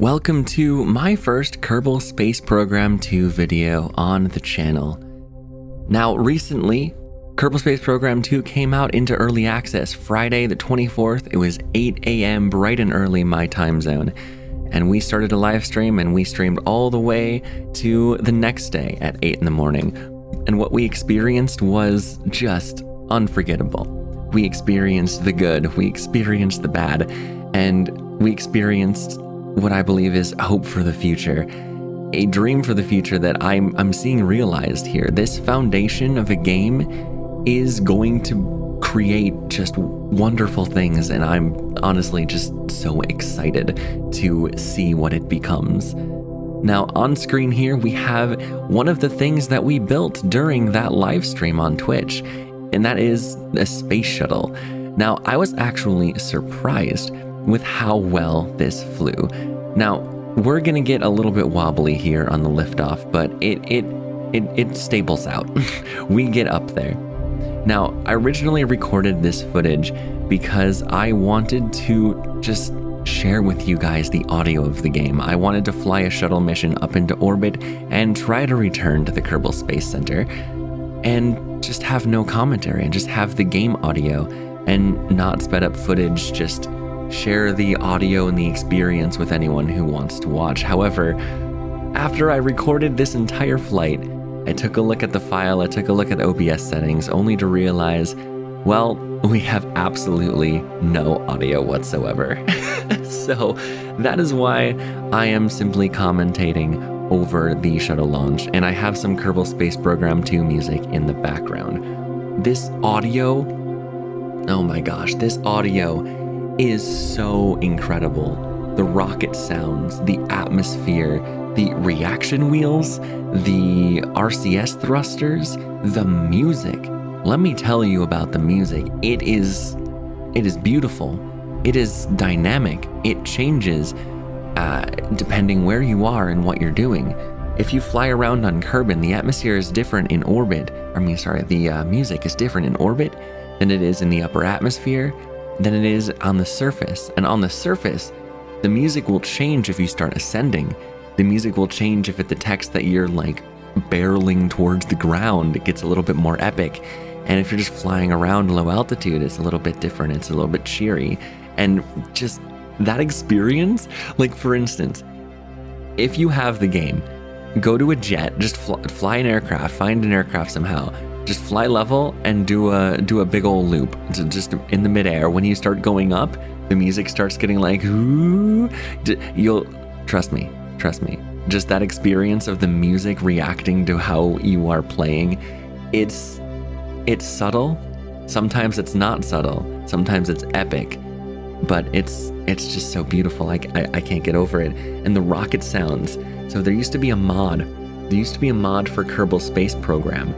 Welcome to my first Kerbal Space Program 2 video on the channel. Now, recently, Kerbal Space Program 2 came out into early access Friday the 24th. It was 8 a.m. bright and early my time zone. And we started a live stream and we streamed all the way to the next day at 8 in the morning. And what we experienced was just unforgettable. We experienced the good, we experienced the bad, and we experienced what I believe is hope for the future. A dream for the future that I'm seeing realized here. This foundation of a game is going to create just wonderful things, and I'm honestly just so excited to see what it becomes. Now, on screen here, we have one of the things that we built during that live stream on Twitch, and that is a space shuttle. Now, I was actually surprised with how well this flew. Now, we're gonna get a little bit wobbly here on the liftoff, but it stables out. We get up there. Now, I originally recorded this footage because I wanted to just share with you guys the audio of the game. I wanted to fly a shuttle mission up into orbit and try to return to the Kerbal Space Center and just have no commentary and just have the game audio and not sped up footage, just share the audio and the experience with anyone who wants to watch. However, after I recorded this entire flight, I took a look at the file, I took a look at OBS settings, only to realize, well, we have absolutely no audio whatsoever. So that is why I am simply commentating over the shuttle launch, and I have some Kerbal Space Program 2 music in the background. This audio, oh my gosh, this audio is so incredible. The rocket sounds, the atmosphere, the reaction wheels, the RCS thrusters, the music. Let me tell you about the music. It is beautiful. It is dynamic. It changes depending where you are and what you're doing. If you fly around on Kerbin, the atmosphere is different in orbit. The music is different in orbit than it is in the upper atmosphere, than it is on the surface. And on the surface, the music will change if you start ascending. The music will change if it detects that you're like barreling towards the ground. It gets a little bit more epic. And if you're just flying around low altitude, it's a little bit different. It's a little bit cheery. And just that experience, like for instance, if you have the game, go to a jet, just fly an aircraft, find an aircraft somehow, just fly level and do a big old loop just in the midair. When you start going up, the music starts getting like, ooh, you'll trust me. Just that experience of the music reacting to how you are playing, it's subtle. Sometimes it's not subtle. Sometimes it's epic, but it's just so beautiful. I can't get over it. And the rocket sounds. So there used to be a mod. There used to be a mod for Kerbal Space Program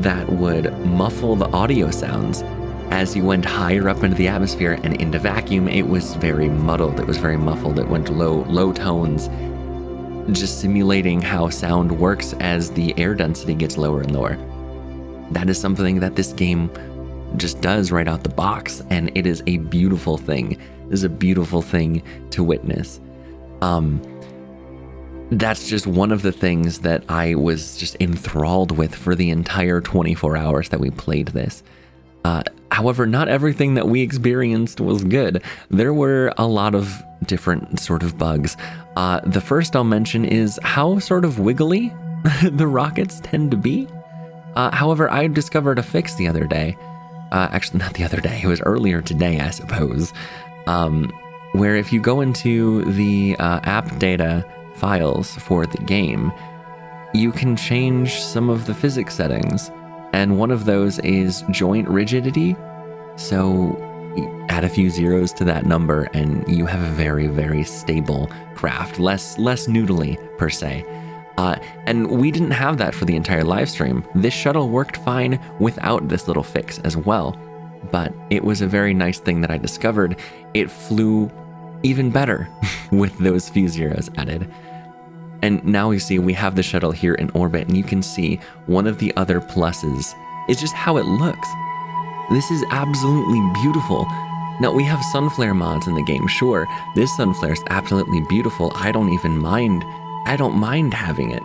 that would muffle the audio sounds as you went higher up into the atmosphere, and into vacuum, it was very muddled. It was very muffled. It went to low tones, just simulating how sound works as the air density gets lower and lower. That is something that this game just does right out the box, and it is a beautiful thing. It is a beautiful thing to witness. That's just one of the things that I was just enthralled with for the entire 24 hours that we played this. However, not everything that we experienced was good. There were a lot of different sort of bugs. The first I'll mention is how sort of wiggly the rockets tend to be. However, I discovered a fix the other day. Actually, not the other day. It was earlier today, I suppose. Where if you go into the app data files for the game, you can change some of the physics settings. And one of those is joint rigidity. So add a few zeros to that number and you have a very, very stable craft, less noodly per se. And we didn't have that for the entire live stream. This shuttle worked fine without this little fix as well. But it was a very nice thing that I discovered. It flew even better with those few zeros added. And now you see we have the shuttle here in orbit, and you can see one of the other pluses is just how it looks. This is absolutely beautiful. Now, we have sunflare mods in the game, sure. This sunflare is absolutely beautiful. I don't mind having it.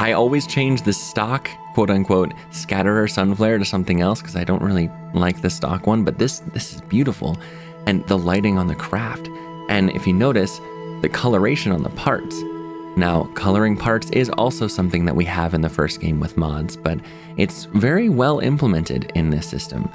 I always change the stock, quote-unquote, scatterer sunflare to something else because I don't really like the stock one, but this is beautiful. And the lighting on the craft. And if you notice, the coloration on the parts. Now, coloring parts is also something that we have in the first game with mods, but it's very well implemented in this system.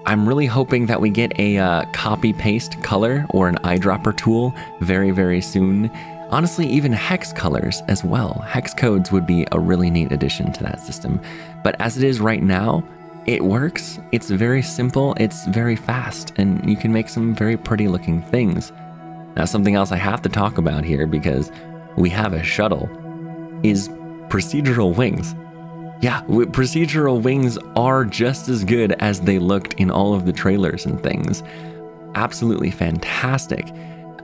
I'm really hoping that we get a copy-paste color or an eyedropper tool very, very soon. Honestly, even hex colors as well. Hex codes would be a really neat addition to that system. But as it is right now, it works. It's very simple, it's very fast, and you can make some very pretty looking things. Now, something else I have to talk about here, because we have a shuttle, is procedural wings. Yeah, procedural wings are just as good as they looked in all of the trailers and things. Absolutely fantastic.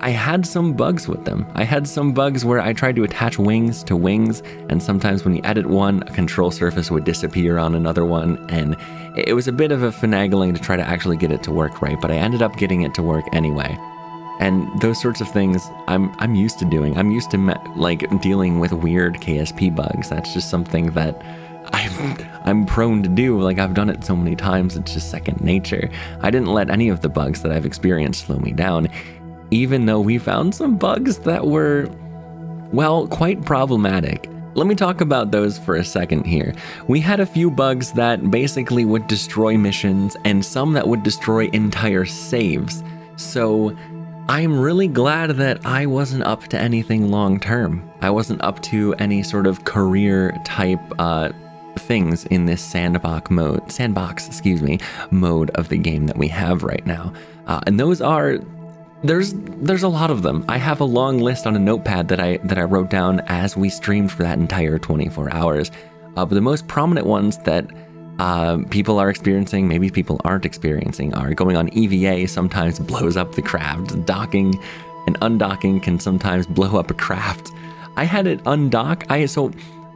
I had some bugs with them. I had some bugs where I tried to attach wings to wings, and sometimes when you edit one, a control surface would disappear on another one, and it was a bit of a finagling to try to actually get it to work right, but I ended up getting it to work anyway. And those sorts of things I'm used to doing. I'm used to like dealing with weird KSP bugs. That's just something that I'm prone to do. Like, I've done it so many times, it's just second nature. I didn't let any of the bugs that I've experienced slow me down, even though we found some bugs that were, well, quite problematic. Let me talk about those for a second here. We had a few bugs that basically would destroy missions and some that would destroy entire saves. So I'm really glad that I wasn't up to anything long term. I wasn't up to any sort of career type things in this sandbox mode of the game that we have right now. And those are, there's a lot of them. I have a long list on a notepad that I wrote down as we streamed for that entire 24 hours. But the most prominent ones that people are experiencing, maybe people aren't experiencing, are going on EVA sometimes blows up the craft. Docking and undocking can sometimes blow up a craft. I had it undock.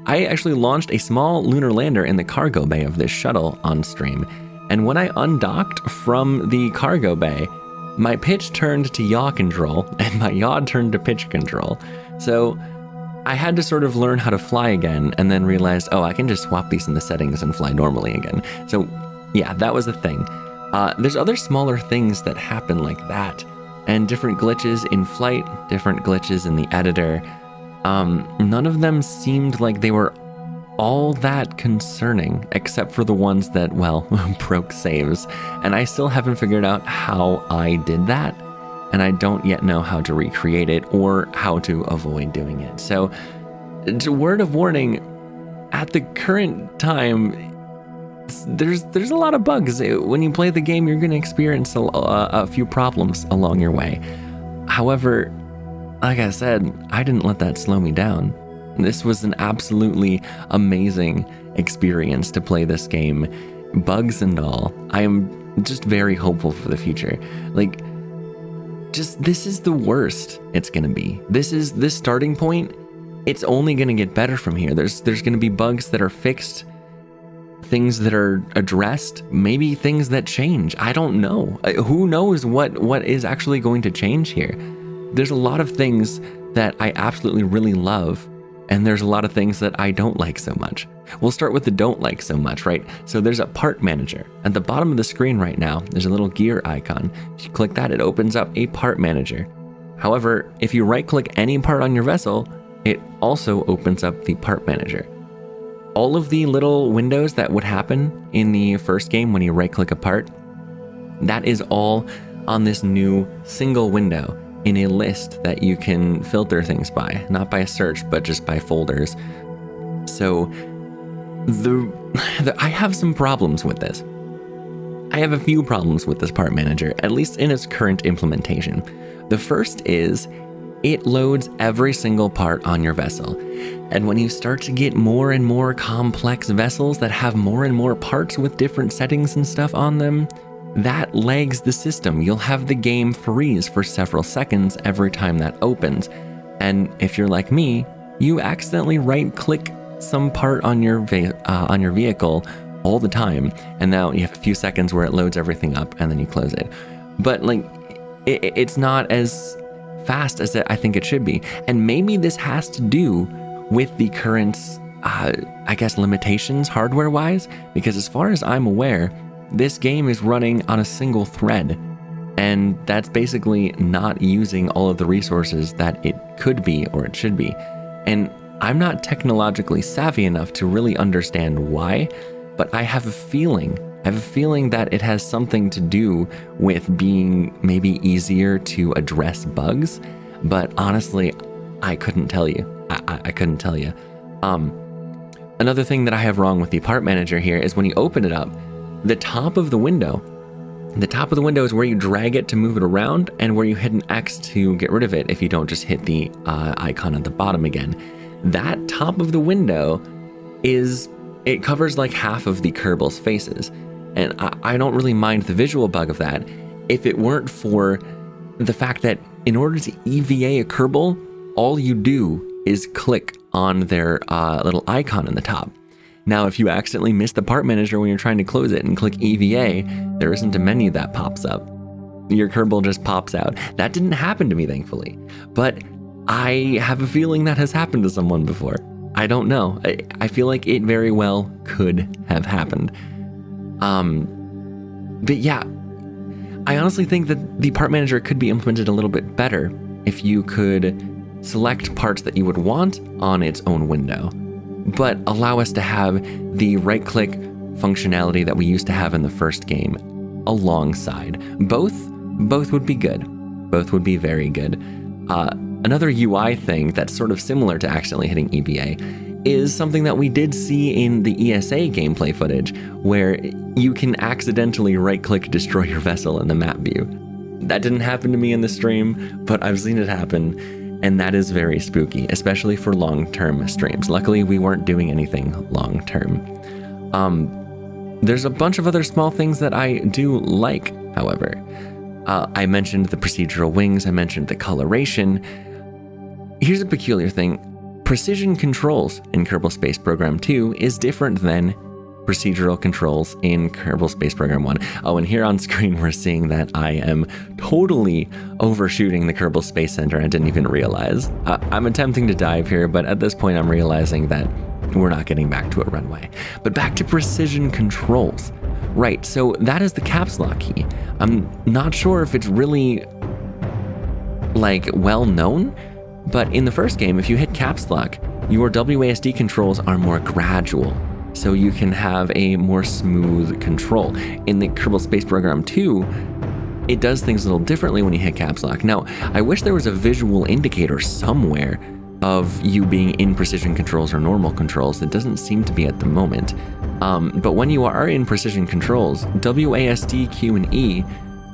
I actually launched a small lunar lander in the cargo bay of this shuttle on stream. And when I undocked from the cargo bay, my pitch turned to yaw control and my yaw turned to pitch control. So I had to sort of learn how to fly again, and then realized, oh, I can just swap these in the settings and fly normally again. So yeah, that was a thing. There's other smaller things that happen like that, and different glitches in flight, different glitches in the editor. None of them seemed like they were all that concerning, except for the ones that, well, broke saves. And I still haven't figured out how I did that, and I don't yet know how to recreate it or how to avoid doing it. So, word of warning, at the current time, there's a lot of bugs. When you play the game, you're going to experience a few problems along your way. However, like I said, I didn't let that slow me down. This was an absolutely amazing experience to play this game, bugs and all. I am just very hopeful for the future. Like, just, this is the worst it's gonna be. This starting point. It's only gonna get better from here. There's gonna be bugs that are fixed, things that are addressed, maybe things that change. I don't know. Who knows what is actually going to change here? There's a lot of things that I absolutely really love, and there's a lot of things that I don't like so much. We'll start with the don't like so much, right? So there's a part manager. At the bottom of the screen right now, there's a little gear icon. If you click that, it opens up a part manager. However, if you right-click any part on your vessel, it also opens up the part manager. All of the little windows that would happen in the first game when you right-click a part, that is all on this new single window in a list that you can filter things by, not by search, but just by folders. So I have some problems with this. I have a few problems with this part manager, at least in its current implementation. The first is it loads every single part on your vessel. And when you start to get more and more complex vessels that have more and more parts with different settings and stuff on them, that lags the system. You'll have the game freeze for several seconds every time that opens. And if you're like me, you accidentally right-click some part on your vehicle all the time. And now you have a few seconds where it loads everything up and then you close it. But like, it's not as fast as I think it should be. And maybe this has to do with the current, I guess, limitations hardware-wise, because as far as I'm aware, this game is running on a single thread. And that's basically not using all of the resources that it could be or it should be. And I'm not technologically savvy enough to really understand why, but I have a feeling that it has something to do with being maybe easier to address bugs. But honestly, I couldn't tell you. I couldn't tell you. Another thing that I have wrong with the part manager here is when you open it up, the top of the window is where you drag it to move it around and where you hit an X to get rid of it if you don't just hit the icon at the bottom again. That top of the window it covers like half of the Kerbals faces. And I don't really mind the visual bug of that if it weren't for the fact that in order to EVA a Kerbal, all you do is click on their little icon in the top. Now, if you accidentally miss the part manager when you're trying to close it and click EVA, there isn't a menu that pops up. Your Kerbal just pops out. That didn't happen to me, thankfully. But I have a feeling that has happened to someone before. I don't know. I feel like it very well could have happened. But yeah, I honestly think that the part manager could be implemented a little bit better if you could select parts that you would want on its own window, but allow us to have the right-click functionality that we used to have in the first game alongside. Both would be good. Both would be very good. Another UI thing that's sort of similar to accidentally hitting EVA is something that we did see in the ESA gameplay footage, where you can accidentally right-click destroy your vessel in the map view. That didn't happen to me in the stream, but I've seen it happen, and that is very spooky, especially for long-term streams. Luckily, we weren't doing anything long-term. There's a bunch of other small things that I do like, however. I mentioned the procedural wings, I mentioned the coloration. Here's a peculiar thing. Precision controls in Kerbal Space Program 2 is different than procedural controls in Kerbal Space Program 1. Oh, and here on screen we're seeing that I am totally overshooting the Kerbal Space Center. I didn't even realize. I'm attempting to dive here, but at this point I'm realizing that we're not getting back to a runway. But back to precision controls. Right, so that is the caps lock key. I'm not sure if it's really, like, well known, but in the first game, if you hit caps lock, your WASD controls are more gradual, so you can have a more smooth control. In the Kerbal Space Program 2, it does things a little differently when you hit caps lock. Now, I wish there was a visual indicator somewhere of you being in precision controls or normal controls. That doesn't seem to be at the moment. But when you are in precision controls, WASD, Q, and E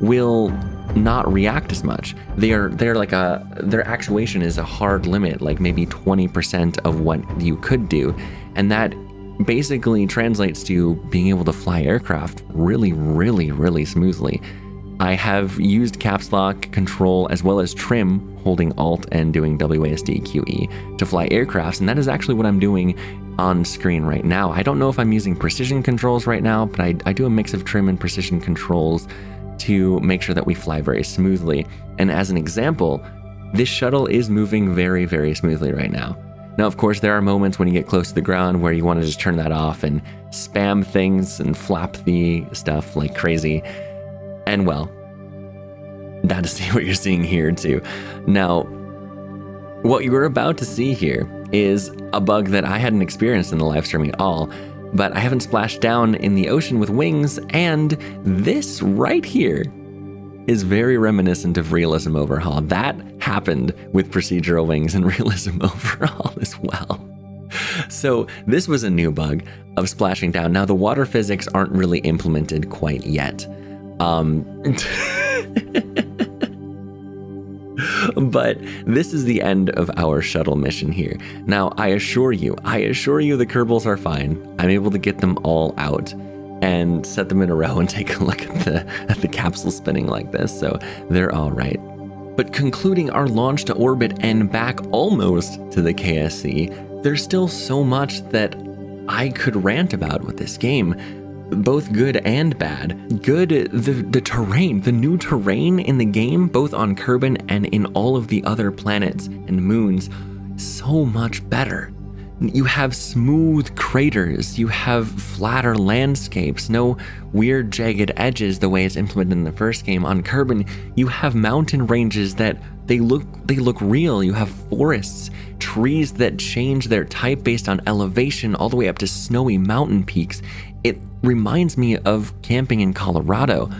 will not react as much. Their actuation is a hard limit, like maybe 20% of what you could do. And that basically translates to being able to fly aircraft really, really, really smoothly. I have used caps lock, control, as well as trim, holding Alt and doing WASD QE to fly aircrafts, and that is actually what I'm doing on screen right now. I don't know if I'm using precision controls right now, but I do a mix of trim and precision controls to make sure that we fly very smoothly. And as an example, this shuttle is moving very, very smoothly right now. Now, of course, there are moments when you get close to the ground where you want to just turn that off and spam things and flap the stuff like crazy. And well, that is what you're seeing here too. Now, what you're about to see here is a bug that I hadn't experienced in the live stream at all, but I haven't splashed down in the ocean with wings, and this right here is very reminiscent of Realism Overhaul. That happened with procedural wings and Realism Overhaul as well. So this was a new bug of splashing down. Now the water physics aren't really implemented quite yet. But this is the end of our shuttle mission here. Now, I assure you the Kerbals are fine. I'm able to get them all out and set them in a row and take a look at the capsule spinning like this, so they're all right. But concluding our launch to orbit and back almost to the KSC, there's still so much that I could rant about with this game, both good and bad. Good, the terrain, the new terrain in the game, both on Kerbin and in all of the other planets and moons, so much better. You have smooth craters, you have flatter landscapes, no weird jagged edges the way it's implemented in the first game. On Kerbin, you have mountain ranges that they look real. You have forests, trees that change their type based on elevation all the way up to snowy mountain peaks. It reminds me of camping in Colorado.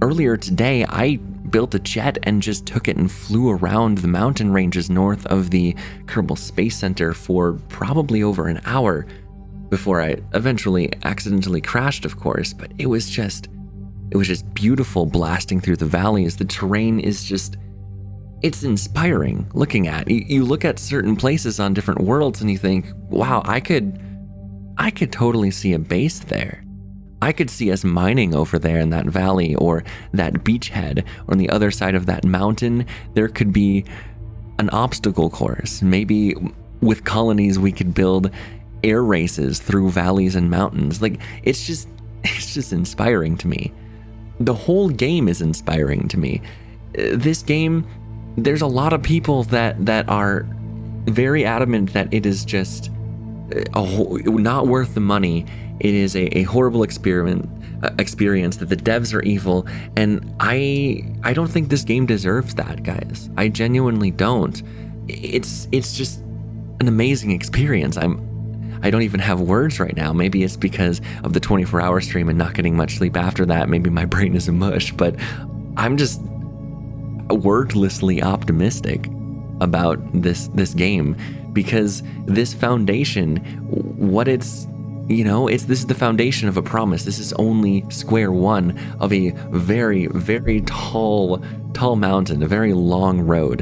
Earlier today, I built a jet and just took it and flew around the mountain ranges north of the Kerbal Space Center for probably over an hour before I eventually accidentally crashed, of course. But it was just beautiful blasting through the valleys. The terrain is just, it's inspiring looking at. You look at certain places on different worlds and you think, wow, I could totally see a base there. I could see us mining over there in that valley or that beachhead, or on the other side of that mountain, there could be an obstacle course. Maybe with colonies, we could build air races through valleys and mountains. Like, it's just inspiring to me. The whole game is inspiring to me. This game, there's a lot of people that are very adamant that it is just not worth the money. It is a horrible experience, that the devs are evil, and I don't think this game deserves that, guys. I genuinely don't. It's just an amazing experience. I don't even have words right now. Maybe it's because of the 24-hour stream and not getting much sleep after that. Maybe my brain is a mush, but I'm just wordlessly optimistic about this game, because this foundation, what it's, this is the foundation of a promise. This is only square one of a very, very tall mountain, a very long road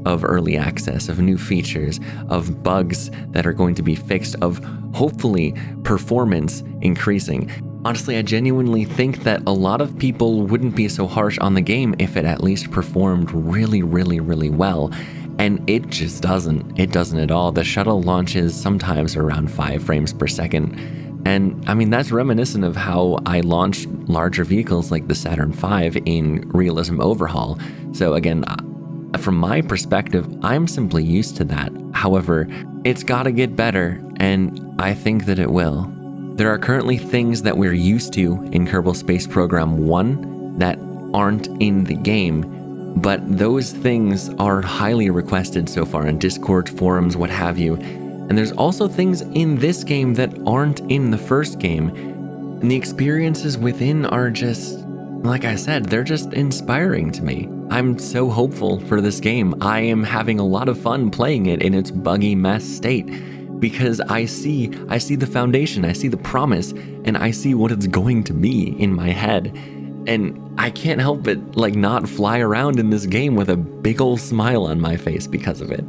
of early access, of new features, of bugs that are going to be fixed, of hopefully performance increasing. Honestly, I genuinely think that a lot of people wouldn't be so harsh on the game if it at least performed really, really, really well. And it just doesn't. It doesn't at all. The shuttle launches sometimes around 5 frames per second. And I mean, that's reminiscent of how I launched larger vehicles like the Saturn V in Realism Overhaul. So again, from my perspective, I'm simply used to that. However, it's gotta get better, and I think that it will. There are currently things that we're used to in Kerbal Space Program 1 that aren't in the game, but those things are highly requested so far in Discord, forums, what have you. And there's also things in this game that aren't in the first game. And the experiences within are just, like I said, they're just inspiring to me. I'm so hopeful for this game. I am having a lot of fun playing it in its buggy mess state, because I see the foundation, I see the promise, and I see what it's going to be in my head. And I can't help but not fly around in this game with a big old smile on my face because of it.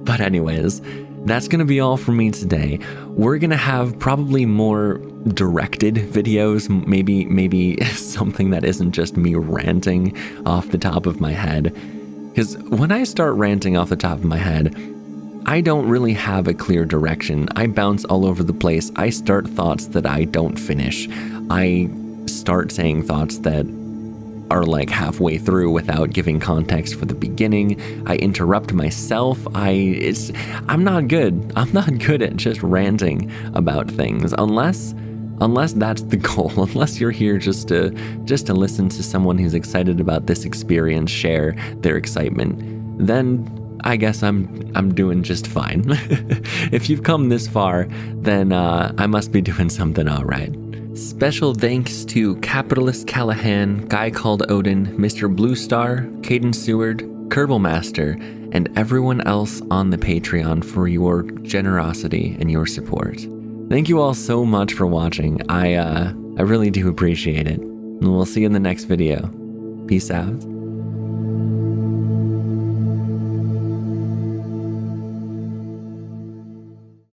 But anyways, that's gonna be all for me today. We're gonna have probably more directed videos, maybe something that isn't just me ranting off the top of my head. Because when I start ranting off the top of my head, I don't really have a clear direction. I bounce all over the place. I start thoughts that I don't finish. I start saying thoughts that are halfway through without giving context for the beginning. I interrupt myself. I'm not good. I'm not good at just ranting about things, unless that's the goal. Unless you're here just to listen to someone who's excited about this experience share their excitement, then I guess I'm doing just fine. If you've come this far, then I must be doing something all right. Special thanks to Capitalist Callahan, Guy Called Odin, Mr. Blue Star, Caden Seward, Kerbal Master, and everyone else on the Patreon for your generosity and your support. Thank you all so much for watching. I really do appreciate it. And we'll see you in the next video. Peace out.